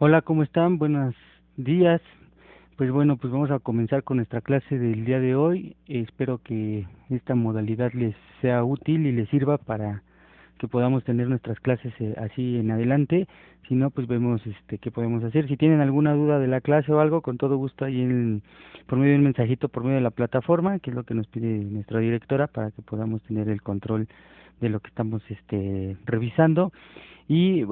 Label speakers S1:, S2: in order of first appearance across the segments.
S1: Hola, ¿cómo están? Buenos días. Pues bueno, pues vamos a comenzar con nuestra clase del día de hoy. Espero que esta modalidad les sea útil y les sirva para que podamos tener nuestras clases así en adelante. Si no, pues vemos qué podemos hacer. Si tienen alguna duda de la clase o algo, con todo gusto ahí por medio de un mensajito por medio de la plataforma, que es lo que nos pide nuestra directora para que podamos tener el control de lo que estamos revisando y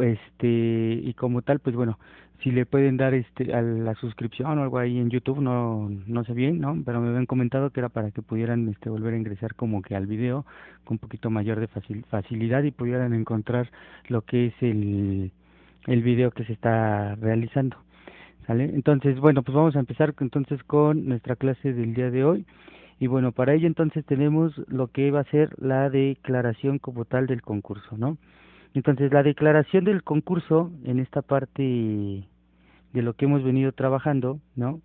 S1: como tal pues bueno, si le pueden dar a la suscripción o algo ahí en YouTube, no sé bien, ¿no? Pero me habían comentado que era para que pudieran volver a ingresar como que al video con un poquito mayor de facilidad y pudieran encontrar lo que es el video que se está realizando. ¿Sale? Entonces, bueno, pues vamos a empezar entonces con nuestra clase del día de hoy. Y bueno, para ello entonces tenemos lo que va a ser la declaración como tal del concurso, ¿no? Entonces, la declaración del concurso, en esta parte de lo que hemos venido trabajando, ¿no?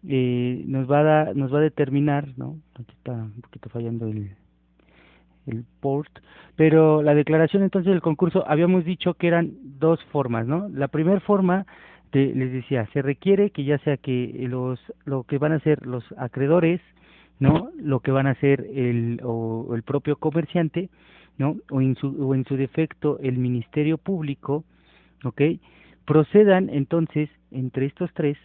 S1: Nos va a determinar, ¿no? Aquí está un poquito fallando el port, pero la declaración entonces del concurso, habíamos dicho que eran dos formas, ¿no? La primera forma, les decía, se requiere que ya sea que lo que van a ser los acreedores, ¿no? Lo que van a ser o el propio comerciante, ¿no? O en su defecto el Ministerio Público, ¿ok? Procedan entonces entre estos tres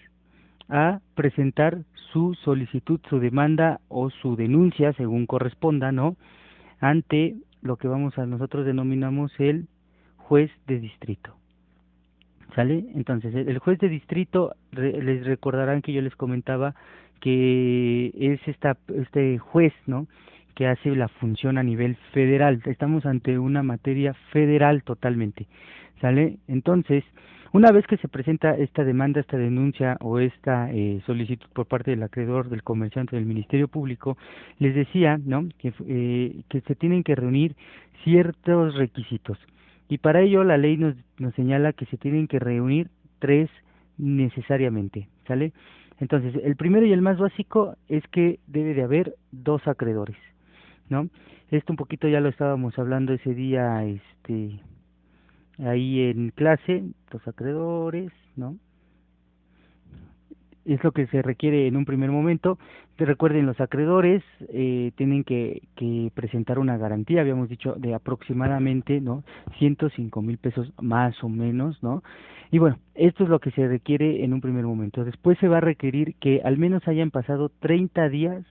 S1: a presentar su solicitud, su demanda o su denuncia, según corresponda, ¿no? Ante lo que nosotros denominamos el juez de distrito. ¿Sale? Entonces, el juez de distrito, les recordarán que yo les comentaba que es este juez, ¿no? Que hace la función a nivel federal. Estamos ante una materia federal totalmente. ¿Sale? Entonces, una vez que se presenta esta demanda, esta denuncia o esta solicitud por parte del acreedor, del comerciante, del Ministerio Público, les decía, ¿no? Que se tienen que reunir ciertos requisitos. Y para ello la ley nos señala que se tienen que reunir tres necesariamente, ¿sale? Entonces, el primero y el más básico es que debe de haber dos acreedores, ¿no? Esto un poquito ya lo estábamos hablando ese día, ahí en clase, dos acreedores, ¿no? Es lo que se requiere en un primer momento. Recuerden, los acreedores tienen que presentar una garantía, habíamos dicho, de aproximadamente, ¿no? 105,000 pesos más o menos, ¿no? Y bueno, esto es lo que se requiere en un primer momento. Después se va a requerir que al menos hayan pasado 30 días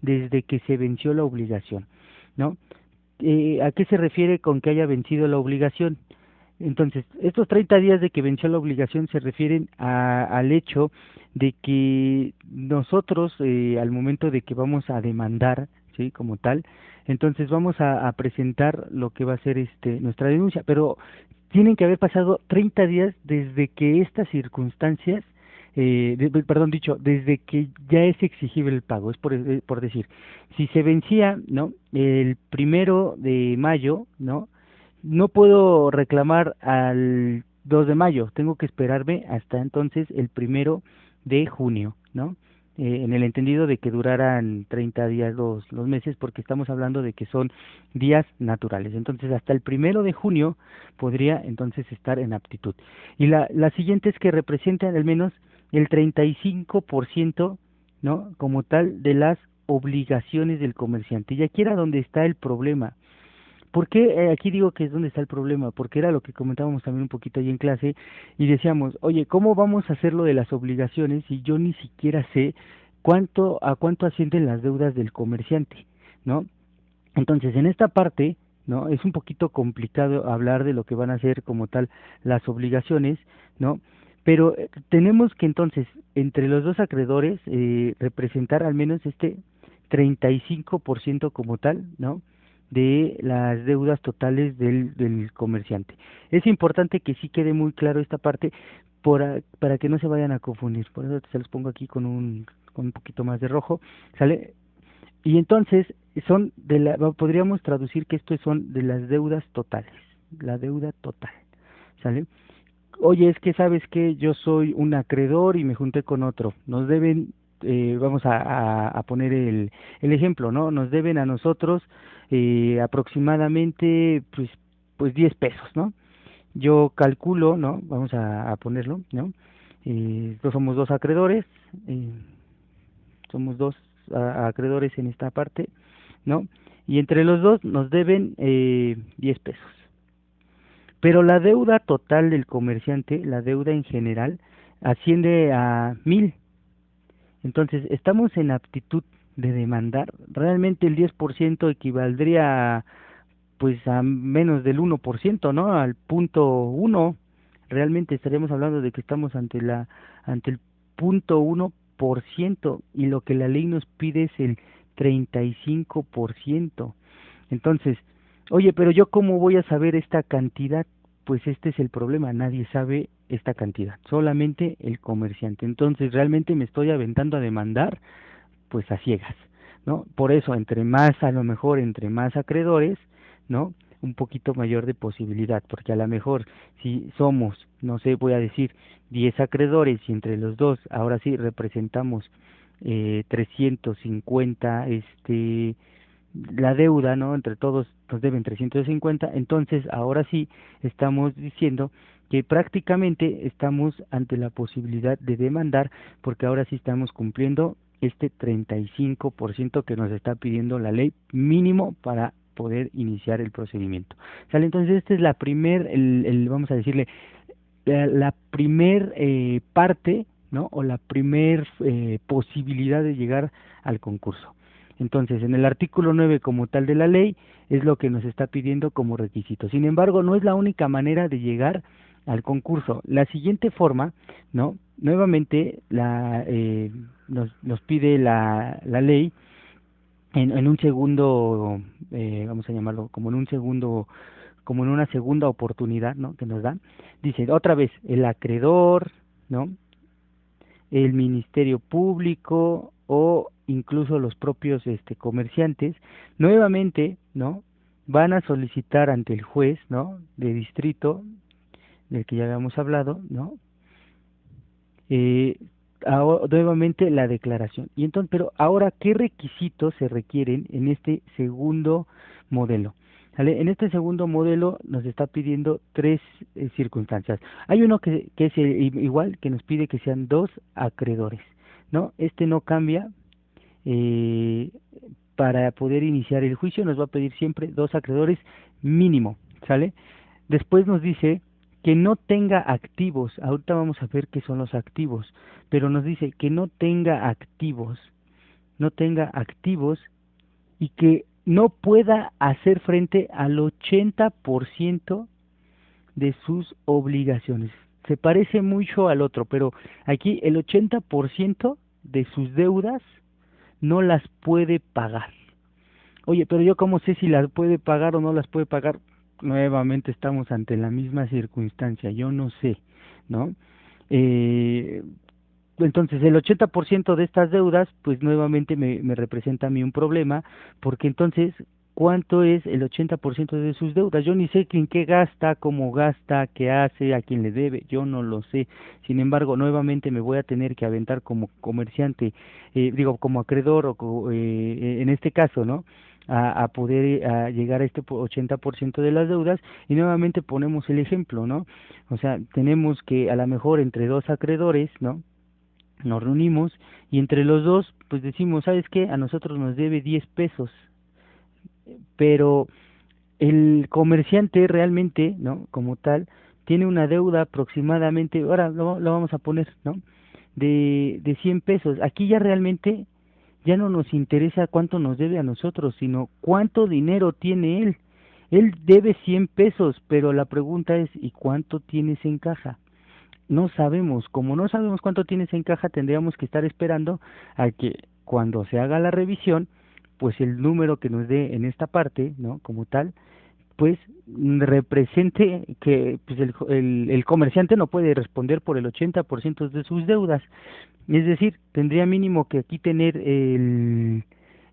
S1: desde que se venció la obligación, ¿no? ¿A qué se refiere con que haya vencido la obligación? Entonces, estos 30 días de que venció la obligación se refieren al hecho de que nosotros, al momento de que vamos a demandar, ¿sí? Como tal, entonces vamos a presentar lo que va a ser nuestra denuncia, pero tienen que haber pasado 30 días desde que estas circunstancias, perdón, dicho, desde que ya es exigible el pago, es por decir, si se vencía, ¿no? El 1 de mayo, ¿no? No puedo reclamar al 2 de mayo, tengo que esperarme hasta entonces el 1 de junio, ¿no? En el entendido de que duraran 30 días los meses, porque estamos hablando de que son días naturales. Entonces, hasta el 1 de junio podría entonces estar en aptitud. Y la siguiente es que representan al menos el 35%, ¿no? Como tal, de las obligaciones del comerciante. Y aquí era donde está el problema. ¿Por qué aquí digo que es donde está el problema? Porque era lo que comentábamos también un poquito ahí en clase y decíamos, oye, ¿cómo vamos a hacer lo de las obligaciones si yo ni siquiera sé a cuánto ascienden las deudas del comerciante, ¿no? Entonces, en esta parte, ¿no? Es un poquito complicado hablar de lo que van a ser como tal las obligaciones, ¿no? Pero tenemos que entonces, entre los dos acreedores, representar al menos este 35% como tal, ¿no? De las deudas totales del comerciante. Es importante que sí quede muy claro esta parte para que no se vayan a confundir. Por eso se los pongo aquí con un poquito más de rojo, ¿sale? Y entonces podríamos traducir que estos son de las deudas totales, la deuda total, ¿sale? Oye, es que sabes que yo soy un acreedor y me junté con otro, nos deben, vamos a poner el ejemplo, ¿no? Nos deben a nosotros aproximadamente, pues 10 pesos, ¿no? yo calculo, ¿no? Vamos a ponerlo, ¿no? Somos dos acreedores, eh, somos dos acreedores en esta parte, ¿no? Y entre los dos nos deben 10 pesos. Pero la deuda total del comerciante, la deuda en general, asciende a 1000. Entonces, estamos en aptitud de demandar. Realmente el 10% equivaldría pues a menos del 1%, ¿no? Al punto uno. Realmente estaríamos hablando de que estamos ante el punto 1% y lo que la ley nos pide es el 35%. Entonces, oye, pero yo cómo voy a saber esta cantidad, pues este es el problema, nadie sabe esta cantidad, solamente el comerciante. Entonces, realmente me estoy aventando a demandar pues a ciegas, ¿no? Por eso, entre más, a lo mejor, entre más acreedores, ¿no? Un poquito mayor de posibilidad, porque a lo mejor si somos, no sé, voy a decir, 10 acreedores y entre los dos, ahora sí representamos 350, la deuda, ¿no? Entre todos nos deben 350, entonces ahora sí estamos diciendo que prácticamente estamos ante la posibilidad de demandar porque ahora sí estamos cumpliendo este 35% que nos está pidiendo la ley mínimo para poder iniciar el procedimiento. ¿Sale? Entonces esta es la vamos a decirle, la primer parte, ¿no? O la primer posibilidad de llegar al concurso. Entonces, en el artículo 9 como tal de la ley es lo que nos está pidiendo como requisito. Sin embargo, no es la única manera de llegar al concurso. La siguiente forma, ¿no? Nuevamente nos pide la ley en un segundo, vamos a llamarlo como en un segundo, como en una segunda oportunidad, ¿no? Que nos dan. Dice otra vez el acreedor, ¿no? El Ministerio Público o incluso los propios comerciantes, nuevamente, ¿no? Van a solicitar ante el juez, ¿no? De distrito, del que ya habíamos hablado, ¿no? Nuevamente la declaración. Y entonces, pero ahora, ¿qué requisitos se requieren en este segundo modelo? ¿Vale? En este segundo modelo nos está pidiendo tres circunstancias. Hay uno que es igual, que nos pide que sean dos acreedores, ¿no? Este no cambia. eh, para poder iniciar el juicio nos va a pedir siempre dos acreedores mínimo, ¿sale? Después nos dice que no tenga activos, ahorita vamos a ver qué son los activos, pero nos dice que no tenga activos, no tenga activos y que no pueda hacer frente al 80% de sus obligaciones. Se parece mucho al otro, pero aquí el 80% de sus deudas no las puede pagar. Oye, pero yo cómo sé si las puede pagar o no las puede pagar. Nuevamente estamos ante la misma circunstancia, yo no sé, ¿no? Eh, entonces el 80% de estas deudas, pues nuevamente me representa a mí un problema, porque entonces, ¿cuánto es el 80% de sus deudas? Yo ni sé en qué gasta, cómo gasta, qué hace, a quién le debe, yo no lo sé. Sin embargo, nuevamente me voy a tener que aventar como comerciante, digo, como acreedor, en este caso, ¿no? A poder llegar a este 80% de las deudas y nuevamente ponemos el ejemplo, ¿no? O sea, tenemos que a lo mejor entre dos acreedores, ¿no? Nos reunimos y entre los dos pues decimos, ¿sabes qué? A nosotros nos debe 10 pesos, pero el comerciante realmente, ¿no? Como tal, tiene una deuda aproximadamente, ahora lo vamos a poner, ¿no? De 100 pesos. Aquí ya realmente ya no nos interesa cuánto nos debe a nosotros, sino cuánto dinero tiene él. Él debe 100 pesos, pero la pregunta es, ¿y cuánto tienes en caja? No sabemos, como no sabemos cuánto tienes en caja, tendríamos que estar esperando a que cuando se haga la revisión, pues el número que nos dé en esta parte, ¿no? Como tal, pues represente que pues el comerciante no puede responder por el 80% de sus deudas. Es decir, tendría mínimo que aquí tener en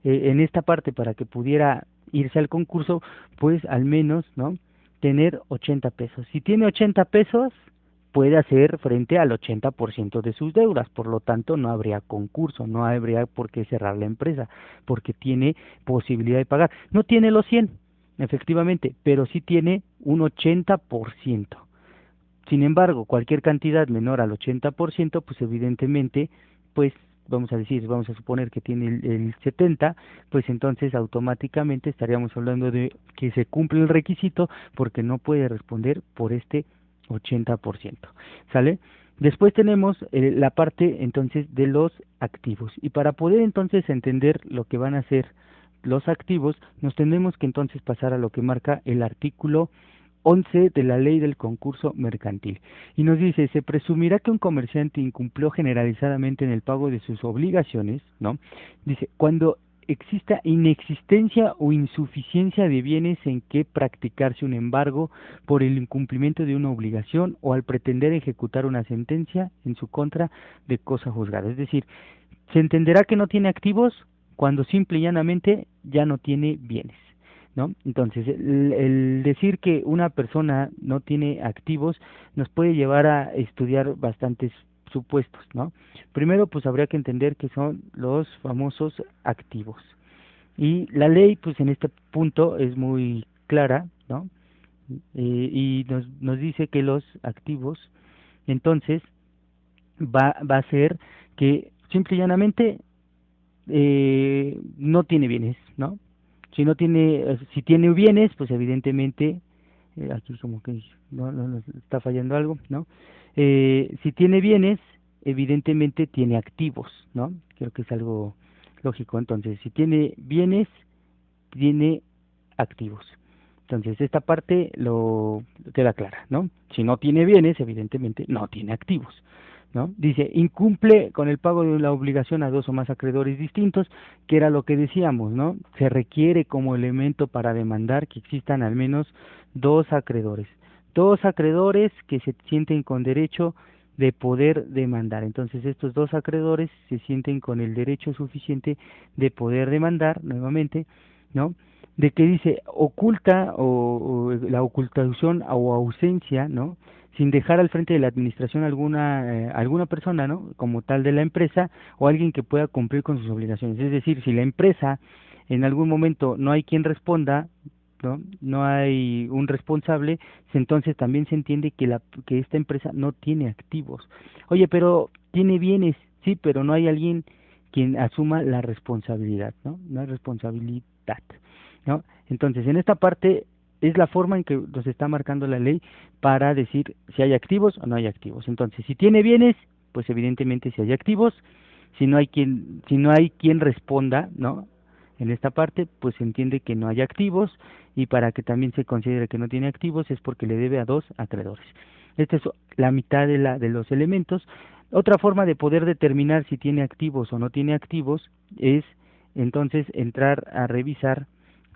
S1: esta parte para que pudiera irse al concurso, pues al menos, ¿no? Tener 80 pesos. Si tiene 80 pesos, puede hacer frente al 80% de sus deudas, por lo tanto no habría concurso, no habría por qué cerrar la empresa, porque tiene posibilidad de pagar. No tiene los 100, efectivamente, pero sí tiene un 80%. Sin embargo, cualquier cantidad menor al 80%, pues evidentemente, pues vamos a decir, vamos a suponer que tiene el 70, pues entonces automáticamente estaríamos hablando de que se cumple el requisito porque no puede responder por este 80%, ¿sale? Después tenemos la parte entonces de los activos, y para poder entonces entender lo que van a ser los activos, nos tenemos que entonces pasar a lo que marca el artículo 11 de la Ley del Concurso Mercantil. Y nos dice, se presumirá que un comerciante incumplió generalizadamente en el pago de sus obligaciones, ¿no? Dice, cuando exista inexistencia o insuficiencia de bienes en que practicarse un embargo por el incumplimiento de una obligación o al pretender ejecutar una sentencia en su contra de cosa juzgada. Es decir, se entenderá que no tiene activos cuando simple y llanamente ya no tiene bienes, ¿no? Entonces, el decir que una persona no tiene activos nos puede llevar a estudiar bastantes supuestos, ¿no? Primero, pues habría que entender que son los famosos activos. Y la ley, pues en este punto es muy clara, ¿no? Y nos dice que los activos, entonces, va a ser que simple y llanamente no tiene bienes, ¿no? Si no tiene, si tiene bienes, pues evidentemente, aquí como que no está fallando algo, ¿no? Si tiene bienes, evidentemente tiene activos, ¿no? Creo que es algo lógico. Entonces, si tiene bienes, tiene activos. Entonces, esta parte lo queda clara, ¿no? Si no tiene bienes, evidentemente no tiene activos, ¿no? Dice, incumple con el pago de la obligación a dos o más acreedores distintos, que era lo que decíamos, ¿no? Se requiere como elemento para demandar que existan al menos dos acreedores que se sienten con derecho de poder demandar. Entonces, estos dos acreedores se sienten con el derecho suficiente de poder demandar nuevamente, ¿no? De que dice oculta o la ocultación o ausencia, ¿no? Sin dejar al frente de la administración alguna persona, ¿no? Como tal de la empresa o alguien que pueda cumplir con sus obligaciones. Es decir, si la empresa en algún momento no hay quien responda, ¿no? No hay un responsable, entonces también se entiende que esta empresa no tiene activos. Oye, pero tiene bienes, sí, pero no hay alguien quien asuma la responsabilidad, ¿no? No hay responsabilidad, ¿no? Entonces, en esta parte es la forma en que nos está marcando la ley para decir si hay activos o no hay activos. Entonces, si tiene bienes, pues evidentemente si hay activos, si no hay quien responda, ¿no? En esta parte, pues se entiende que no hay activos, y para que también se considere que no tiene activos es porque le debe a dos acreedores. Esta es la mitad de los elementos. Otra forma de poder determinar si tiene activos o no tiene activos es entonces entrar a revisar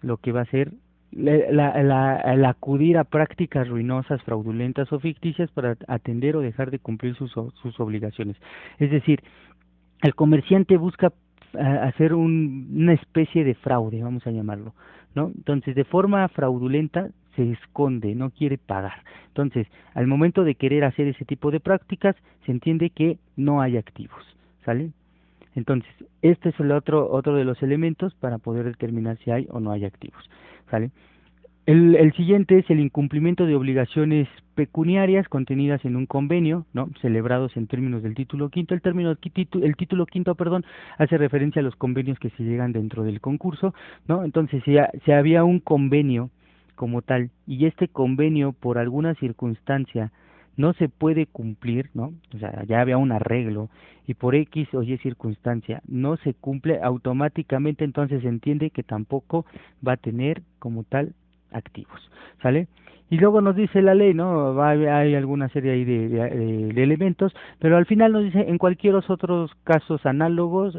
S1: lo que va a ser el acudir a prácticas ruinosas, fraudulentas o ficticias para atender o dejar de cumplir sus obligaciones. Es decir, el comerciante busca hacer una especie de fraude, vamos a llamarlo, ¿no? Entonces, de forma fraudulenta se esconde, no quiere pagar. Entonces, al momento de querer hacer ese tipo de prácticas, se entiende que no hay activos, ¿sale? Entonces, este es el otro de los elementos para poder determinar si hay o no hay activos, ¿sale? El siguiente es el incumplimiento de obligaciones pecuniarias contenidas en un convenio, ¿no? Celebrados en términos del título quinto. El título quinto, perdón, hace referencia a los convenios que se llegan dentro del concurso, ¿no? Entonces, si había un convenio como tal y este convenio por alguna circunstancia no se puede cumplir, ¿no? O sea, ya había un arreglo y por X o Y circunstancia no se cumple, automáticamente entonces se entiende que tampoco va a tener como tal activos, ¿sale? Y luego nos dice la ley, ¿no? Hay alguna serie ahí de elementos, pero al final nos dice, en cualquier otros casos análogos,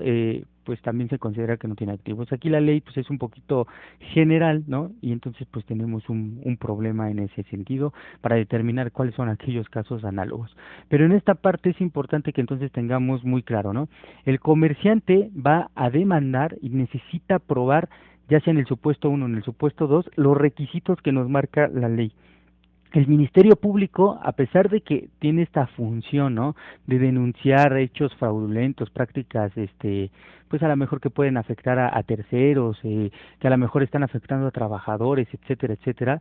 S1: pues también se considera que no tiene activos. Aquí la ley pues es un poquito general, ¿no? Y entonces pues tenemos un problema en ese sentido para determinar cuáles son aquellos casos análogos. Pero en esta parte es importante que entonces tengamos muy claro, ¿no? El comerciante va a demandar y necesita probar, ya sea en el supuesto 1 o en el supuesto 2, los requisitos que nos marca la ley. El Ministerio Público, a pesar de que tiene esta función, ¿no? De denunciar hechos fraudulentos, prácticas, pues a lo mejor que pueden afectar a terceros, que a lo mejor están afectando a trabajadores, etcétera, etcétera,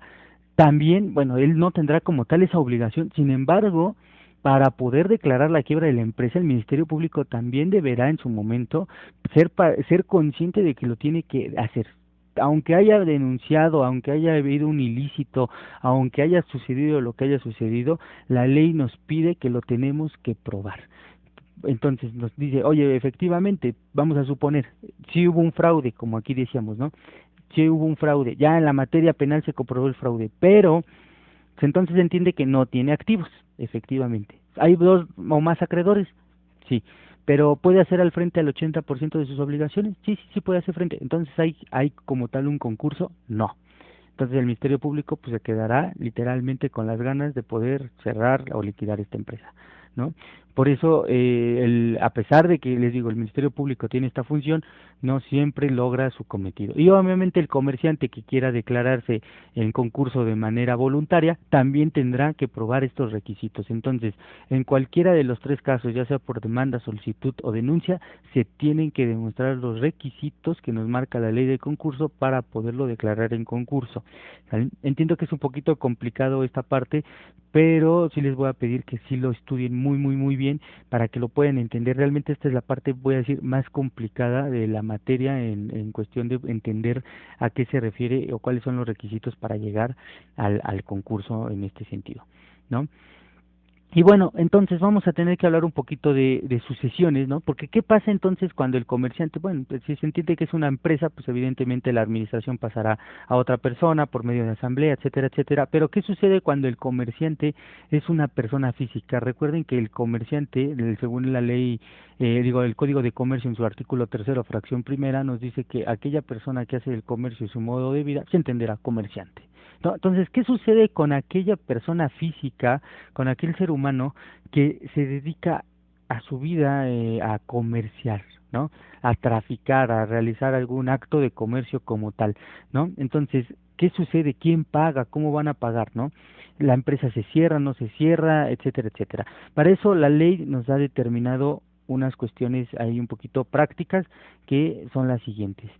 S1: también, bueno, él no tendrá como tal esa obligación. Sin embargo, para poder declarar la quiebra de la empresa, el Ministerio Público también deberá en su momento ser consciente de que lo tiene que hacer. Aunque haya denunciado, aunque haya habido un ilícito, aunque haya sucedido lo que haya sucedido, la ley nos pide que lo tenemos que probar. Entonces nos dice, oye, efectivamente, vamos a suponer, si hubo un fraude, como aquí decíamos, ¿no? Si hubo un fraude, ya en la materia penal se comprobó el fraude, pero entonces se entiende que no tiene activos, efectivamente. ¿Hay dos o más acreedores? Sí. ¿Pero puede hacer al frente al 80% de sus obligaciones? Sí, sí, sí puede hacer frente. Entonces, ¿hay como tal un concurso? No. Entonces el Ministerio Público pues se quedará literalmente con las ganas de poder cerrar o liquidar esta empresa, ¿no? Por eso, a pesar de que les digo, el Ministerio Público tiene esta función, no siempre logra su cometido. Y obviamente el comerciante que quiera declararse en concurso de manera voluntaria, también tendrá que probar estos requisitos. Entonces, en cualquiera de los tres casos, ya sea por demanda, solicitud o denuncia, se tienen que demostrar los requisitos que nos marca la ley de concurso para poderlo declarar en concurso. ¿Sale? Entiendo que es un poquito complicado esta parte, pero sí les voy a pedir que sí lo estudien muy, muy, muy bien para que lo puedan entender. Realmente esta es la parte, voy a decir, más complicada de la materia en cuestión de entender a qué se refiere o cuáles son los requisitos para llegar al concurso en este sentido, ¿no? Y bueno, entonces vamos a tener que hablar un poquito de sucesiones, ¿no? Porque ¿qué pasa entonces cuando el comerciante, bueno, pues si se entiende que es una empresa, pues evidentemente la administración pasará a otra persona por medio de asamblea, etcétera, etcétera. Pero ¿qué sucede cuando el comerciante es una persona física? Recuerden que el comerciante, según la ley, el Código de Comercio en su artículo tercero, fracción primera, nos dice que aquella persona que hace el comercio y su modo de vida se entenderá comerciante, ¿no? Entonces, ¿qué sucede con aquella persona física, con aquel ser humano que se dedica a su vida a comerciar, ¿no? A traficar, a realizar algún acto de comercio como tal, ¿no? Entonces, ¿qué sucede? ¿Quién paga? ¿Cómo van a pagar, no? La empresa se cierra, no se cierra, etcétera, etcétera. Para eso la ley nos ha determinado unas cuestiones ahí un poquito prácticas que son las siguientes.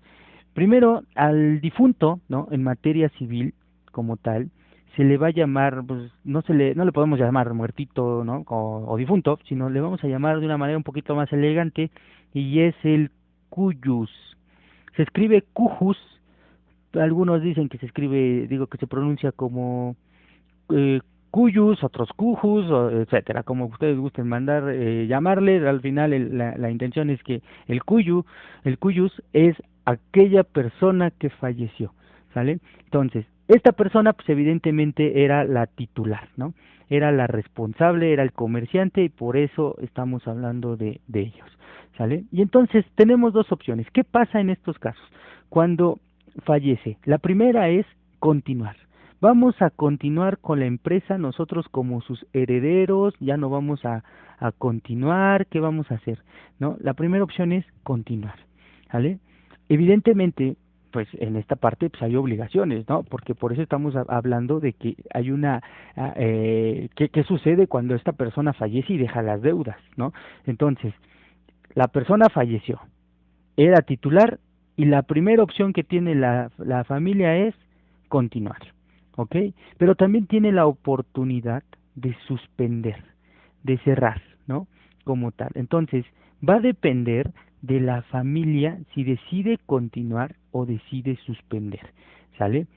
S1: Primero, al difunto, ¿no? En materia civil como tal, se le va a llamar, pues no le podemos llamar muertito, ¿no? O difunto, sino le vamos a llamar de una manera un poquito más elegante y es el cuyus. Se escribe cujus, algunos dicen que se escribe, digo que se pronuncia como eh, cuyus, otros cujus, etcétera, como ustedes gusten mandar llamarle. Al final la intención es que el cuyus es aquella persona que falleció, ¿sale? Entonces, esta persona pues evidentemente era la titular, ¿no? Era la responsable, era el comerciante y por eso estamos hablando de ellos, ¿sale? Y entonces tenemos dos opciones. ¿Qué pasa en estos casos? Cuando fallece, la primera es continuar. Vamos a continuar con la empresa nosotros como sus herederos, ya no vamos a continuar, ¿qué vamos a hacer? ¿No? La primera opción es continuar, ¿vale? Evidentemente, pues en esta parte pues hay obligaciones, ¿no? Porque por eso estamos hablando de que hay ¿qué sucede cuando esta persona fallece y deja las deudas, ¿no? Entonces, la persona falleció, era titular y la primera opción que tiene la familia es continuar, ¿ok? Pero también tiene la oportunidad de suspender, de cerrar, ¿no? Como tal. Entonces, va a depender de la familia si decide continuar o decide suspender, ¿sale?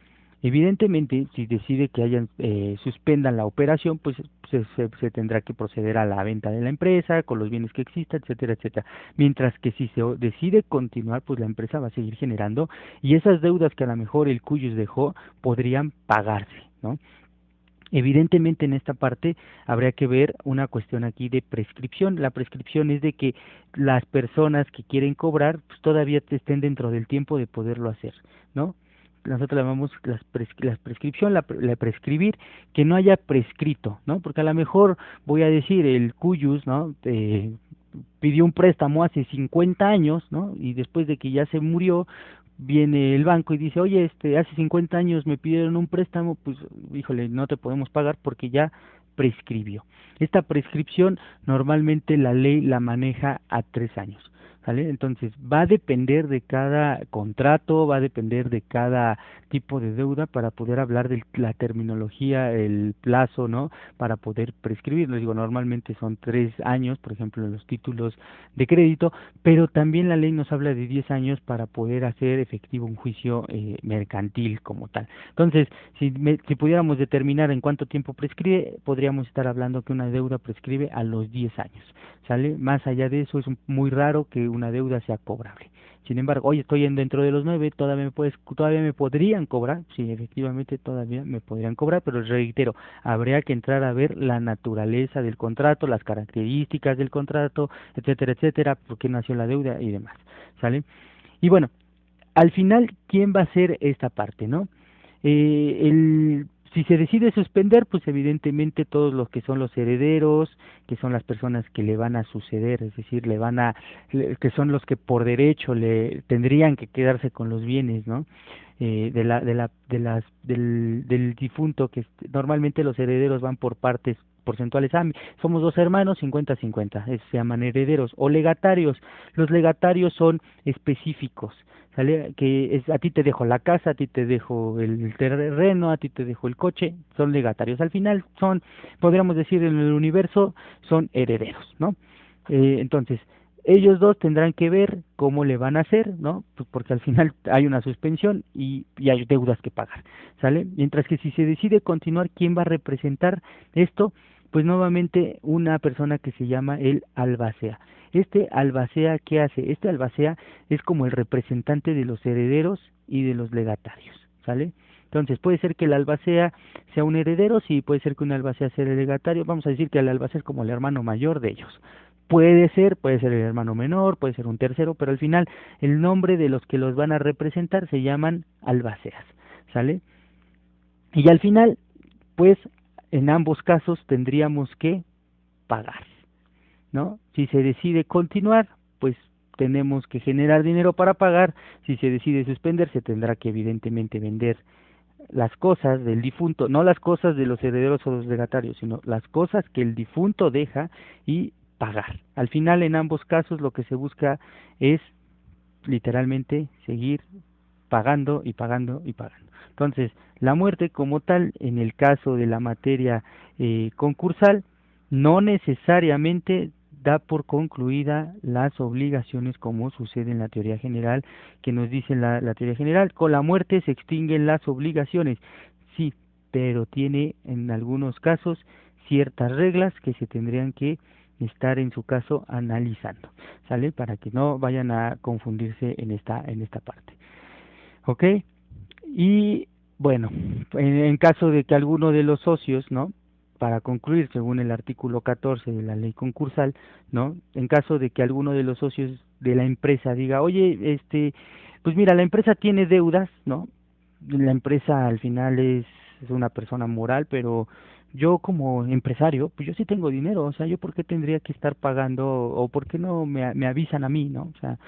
S1: Evidentemente, si decide que suspendan la operación, pues se tendrá que proceder a la venta de la empresa, con los bienes que existan, etcétera, etcétera. Mientras que si se decide continuar, pues la empresa va a seguir generando y esas deudas que a lo mejor el cuyos dejó podrían pagarse, ¿no? Evidentemente en esta parte habría que ver una cuestión aquí de prescripción. La prescripción es de que las personas que quieren cobrar pues todavía estén dentro del tiempo de poderlo hacer, ¿no? Nosotros llamamos la prescripción, la prescribir, que no haya prescrito, ¿no? Porque a lo mejor voy a decir el cuyus, ¿no? Pidió un préstamo hace 50 años, ¿no? Y después de que ya se murió, viene el banco y dice, oye, hace 50 años me pidieron un préstamo, pues, híjole, no te podemos pagar porque ya prescribió. Esta prescripción normalmente la ley la maneja a 3 años, ¿Vale? Entonces, va a depender de cada contrato, va a depender de cada tipo de deuda para poder hablar de la terminología, el plazo, ¿no? Para poder prescribir. Les digo, normalmente son 3 años, por ejemplo, en los títulos de crédito, pero también la ley nos habla de 10 años para poder hacer efectivo un juicio mercantil como tal. Entonces, si pudiéramos determinar en cuánto tiempo prescribe, podríamos estar hablando que una deuda prescribe a los 10 años. ¿Sale? Más allá de eso, es muy raro que una deuda sea cobrable. Sin embargo, oye, estoy dentro de los 9, todavía me podrían cobrar, sí, efectivamente todavía me podrían cobrar, pero reitero, habría que entrar a ver la naturaleza del contrato, las características del contrato, etcétera, etcétera, por qué nació la deuda y demás, ¿sale? Y bueno, al final, ¿quién va a hacer esta parte, no? Si se decide suspender, pues evidentemente todos los que son los herederos, que son las personas que le van a suceder, es decir, que son los que por derecho le tendrían que quedarse con los bienes, ¿no? Del difunto, que normalmente los herederos van por partes porcentuales. Somos dos hermanos, 50-50, se llaman herederos o legatarios. Los legatarios son específicos, ¿sale? A ti te dejo la casa, a ti te dejo el terreno, a ti te dejo el coche, son legatarios. Al final podríamos decir en el universo, son herederos, ¿no? Entonces, ellos dos tendrán que ver cómo le van a hacer, ¿no? Pues porque al final hay una suspensión y hay deudas que pagar, ¿sale? Mientras que si se decide continuar, ¿quién va a representar esto? Pues nuevamente una persona que se llama el albacea. Este albacea, ¿qué hace? Este albacea es como el representante de los herederos y de los legatarios, ¿sale? Entonces, puede ser que el albacea sea un heredero, sí, puede ser que un albacea sea el legatario, vamos a decir que el albacea es como el hermano mayor de ellos. Puede ser el hermano menor, puede ser un tercero, pero al final el nombre de los que los van a representar se llaman albaceas, ¿sale? Y al final, pues, en ambos casos tendríamos que pagar, ¿no? Si se decide continuar, pues tenemos que generar dinero para pagar. Si se decide suspender, se tendrá que evidentemente vender las cosas del difunto, no las cosas de los herederos o los legatarios, sino las cosas que el difunto deja y pagar. Al final, en ambos casos, lo que se busca es literalmente seguir pagando y pagando y pagando. Entonces, la muerte como tal, en el caso de la materia concursal, no necesariamente da por concluida las obligaciones como sucede en la teoría general, que nos dice la teoría general, con la muerte se extinguen las obligaciones, sí, pero tiene en algunos casos ciertas reglas que se tendrían que estar en su caso analizando, ¿sale? Para que no vayan a confundirse en esta parte. ¿Ok? Y bueno, en caso de que alguno de los socios, ¿no? Para concluir, según el artículo 14 de la ley concursal, ¿no? En caso de que alguno de los socios de la empresa diga, oye, pues mira, la empresa tiene deudas, ¿no? La empresa al final es una persona moral, pero yo como empresario, pues yo sí tengo dinero, o sea, yo por qué tendría que estar pagando o por qué no me avisan a mí, ¿no? O sea,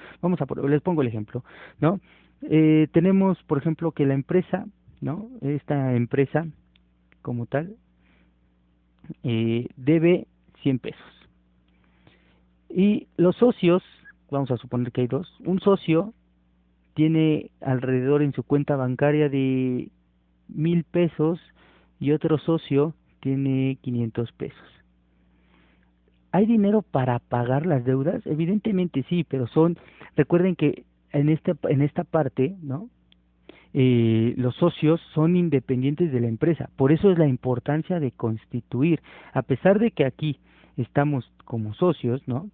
S1: les pongo el ejemplo, ¿no? Tenemos, por ejemplo, que la empresa, ¿no? Esta empresa como tal debe 100 pesos. Y los socios, vamos a suponer que hay dos, un socio tiene alrededor en su cuenta bancaria de 1,000 pesos y otro socio tiene 500 pesos. ¿Hay dinero para pagar las deudas? Evidentemente sí, pero recuerden que en esta parte, ¿no? Los socios son independientes de la empresa, por eso es la importancia de constituir, a pesar de que aquí estamos como socios, ¿no?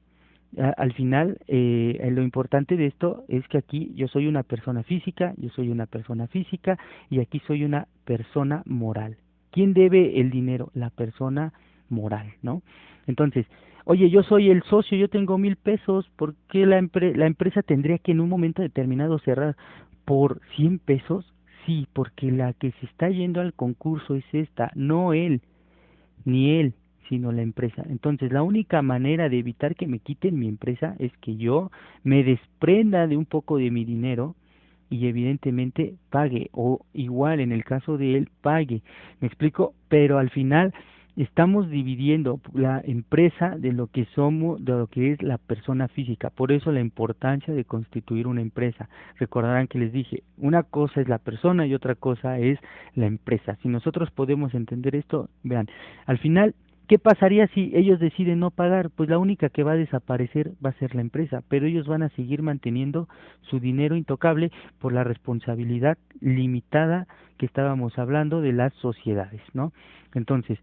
S1: Al final, lo importante de esto es que aquí yo soy una persona física, y aquí soy una persona moral. ¿Quién debe el dinero? La persona moral, ¿no? Entonces, oye, yo soy el socio, yo tengo 1,000 pesos, ¿por qué la empresa tendría que en un momento determinado cerrar por 100 pesos? Sí, porque la que se está yendo al concurso es esta, no él, ni él, sino la empresa. Entonces, la única manera de evitar que me quiten mi empresa es que yo me desprenda de un poco de mi dinero y evidentemente pague, o igual en el caso de él, pague. ¿Me explico? Pero al final estamos dividiendo la empresa de lo que somos, de lo que es la persona física. Por eso la importancia de constituir una empresa. Recordarán que les dije, una cosa es la persona y otra cosa es la empresa. Si nosotros podemos entender esto, vean, al final, ¿qué pasaría si ellos deciden no pagar? Pues la única que va a desaparecer va a ser la empresa, pero ellos van a seguir manteniendo su dinero intocable por la responsabilidad limitada que estábamos hablando de las sociedades, ¿no? Entonces,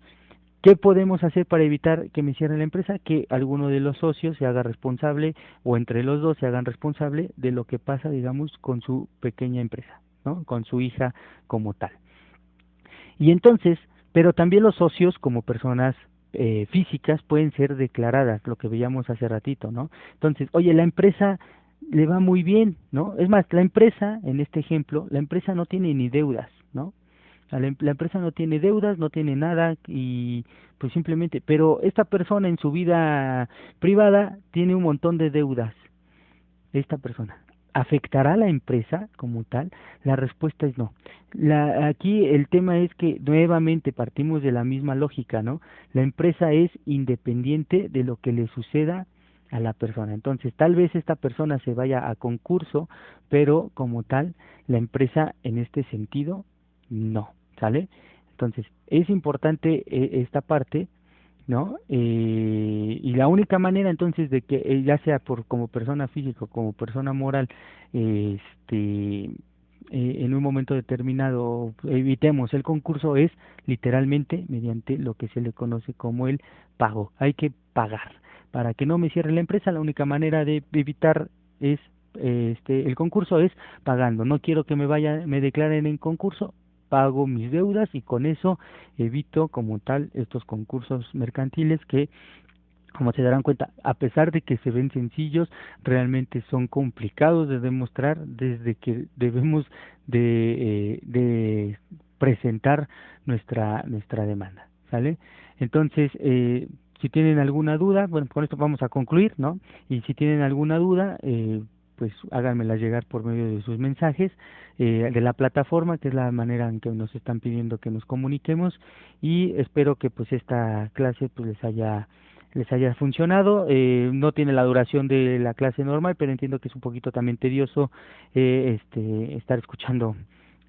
S1: ¿qué podemos hacer para evitar que me cierre la empresa? Que alguno de los socios se haga responsable o entre los dos se hagan responsable de lo que pasa, digamos, con su pequeña empresa, ¿no? Con su hija como tal. Y entonces, pero también los socios como personas físicas pueden ser declaradas, lo que veíamos hace ratito, ¿no? Entonces, oye, la empresa le va muy bien, ¿no? Es más, la empresa, en este ejemplo, la empresa no tiene ni deudas, ¿no? La empresa no tiene deudas, no tiene nada y pues simplemente, pero esta persona en su vida privada tiene un montón de deudas, esta persona. ¿Afectará a la empresa como tal? La respuesta es no. Aquí el tema es que nuevamente partimos de la misma lógica, ¿no? La empresa es independiente de lo que le suceda a la persona. Entonces, tal vez esta persona se vaya a concurso, pero como tal, la empresa en este sentido, no, ¿sale? Entonces, es importante esta parte, ¿no? Y la única manera entonces de que ya sea por como persona física o como persona moral, en un momento determinado evitemos el concurso es literalmente mediante lo que se le conoce como el pago. Hay que pagar. Para que no me cierre la empresa, la única manera de evitar es el concurso es pagando. No quiero que me declaren en concurso, pago mis deudas y con eso evito como tal estos concursos mercantiles que, como se darán cuenta, a pesar de que se ven sencillos, realmente son complicados de demostrar desde que debemos de presentar nuestra demanda, ¿sale? Entonces, si tienen alguna duda, bueno, con esto vamos a concluir, ¿no? Y si tienen alguna duda, pues háganmela llegar por medio de sus mensajes de la plataforma, que es la manera en que nos están pidiendo que nos comuniquemos, y espero que pues esta clase pues les haya funcionado. No tiene la duración de la clase normal, pero entiendo que es un poquito también tedioso estar escuchando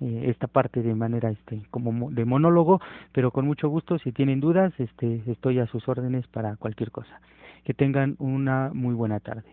S1: esta parte de manera como de monólogo, pero con mucho gusto. Si tienen dudas, estoy a sus órdenes para cualquier cosa. Que tengan una muy buena tarde.